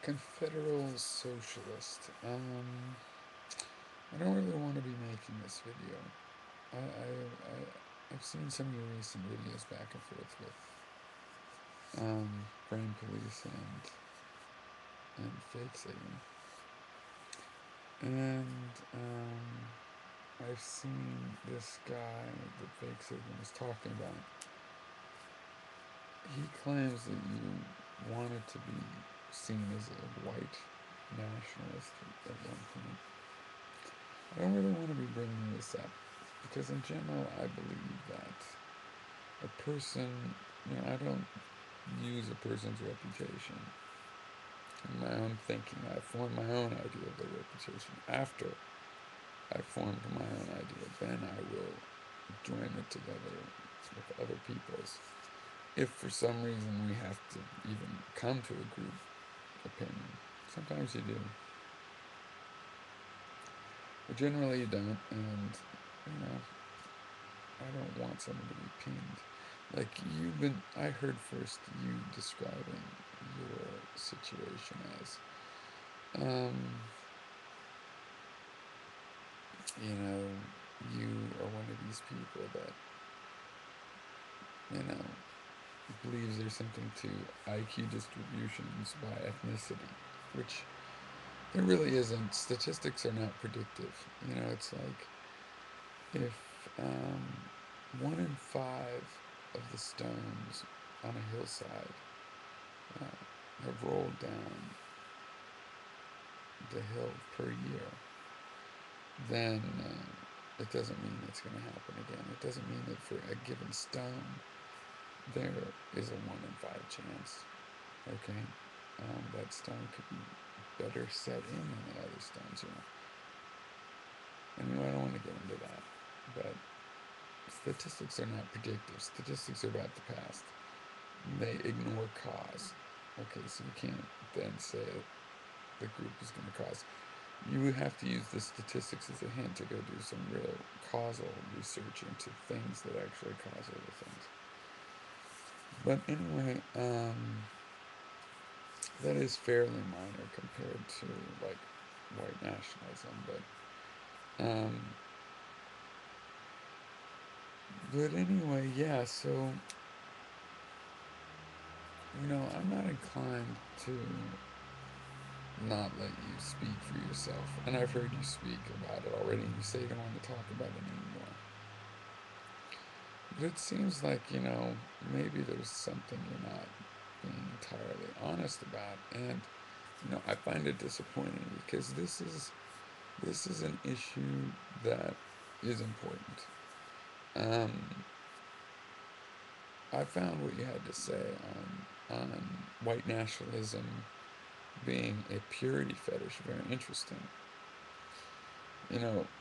Confederal socialist. I don't really want to be making this video. I've seen some of your recent videos back and forth with brain police and fake Satan, and I've seen this guy that fake Satan was talking about. He claims that you wanted to be seen as a white nationalist at one point. I don't really want to be bringing this up because, in general, I believe that a person, I don't use a person's reputation in my own thinking. I form my own idea of their reputation. After I formed my own idea, then I will join it together with other people's. If for some reason we have to even come to a group opinion, sometimes you do. But generally you don't, and I don't want someone to be pinned. Like I heard first you describing your situation as, um, you know, you are one of these people that, you know, believes there's something to IQ distributions by ethnicity, which there really isn't. Statistics are not predictive. It's like if um, 1 in 5 of the stones on a hillside have rolled down the hill per year, then it doesn't mean it's going to happen again. It doesn't mean that for a given stone there is a 1 in 5 chance. Okay, that stone could be better set in than the other stones. I don't want to get into that, but statistics are not predictive. Statistics are about the past. They ignore cause. Okay, so you can't then say the group is going to cause. You would have to use the statistics as a hint to go do some real causal research into things that actually cause other things. But anyway, that is fairly minor compared to like white nationalism. But anyway, yeah. So I'm not inclined to not let you speak for yourself. And I've heard you speak about it already, and you say you don't want to talk about it anymore. But it seems like, maybe there's something you're not being entirely honest about. And, I find it disappointing because this is an issue that is important. Um, I found what you had to say on white nationalism being a purity fetish very interesting.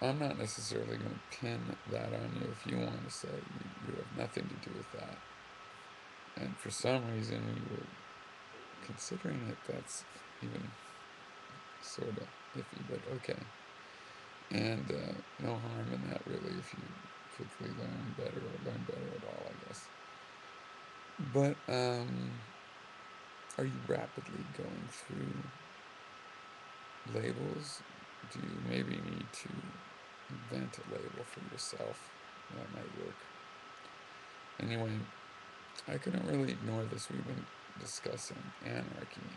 I'm not necessarily going to pin that on you if you want to say you have nothing to do with that. And for some reason you were considering it, that's even sort of iffy, but okay. And no harm in that really if you quickly learn better or learn better at all, I guess. But are you rapidly going through labels? Do you maybe need to invent a label for yourself? That might work. Anyway, I couldn't really ignore this. We've been discussing anarchy,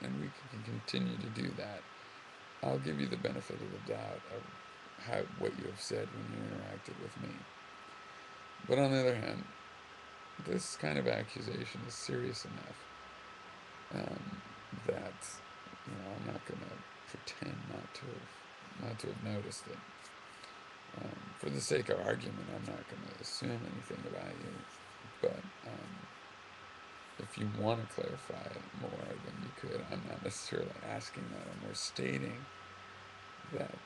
and we can continue to do that. I'll give you the benefit of the doubt of what you have said when you interacted with me. But on the other hand, this kind of accusation is serious enough that I'm not going to pretend not to have noticed it. For the sake of argument, I'm not going to assume anything about you. But if you want to clarify it more, then you could. I'm not necessarily asking that. I'm more stating that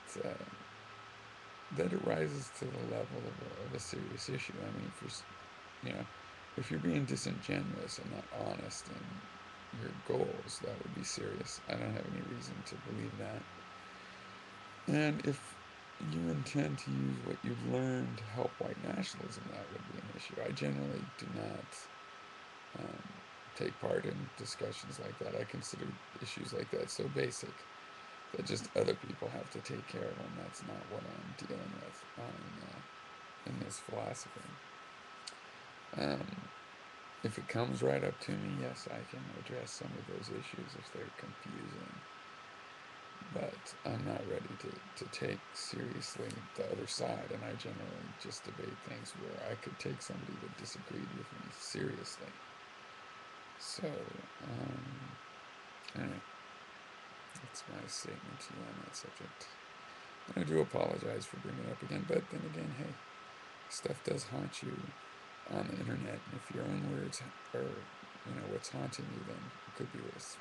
that it rises to the level of a serious issue. I mean, if you're being disingenuous and not honest in your goals, that would be serious. I don't have any reason to believe that. And if you intend to use what you've learned to help white nationalism, that would be an issue. I generally do not take part in discussions like that. I consider issues like that so basic that just other people have to take care of them. That's not what I'm dealing with in this philosophy. If it comes right up to me, yes, I can address some of those issues if they're confusing. But I'm not ready to take seriously the other side, and I generally just debate things where I could take somebody that disagreed with me seriously. So, anyway, that's my statement to you on that subject. And I do apologize for bringing it up again, but then again, hey, stuff does haunt you on the internet, and if your own words are, what's haunting you, then it could be worse.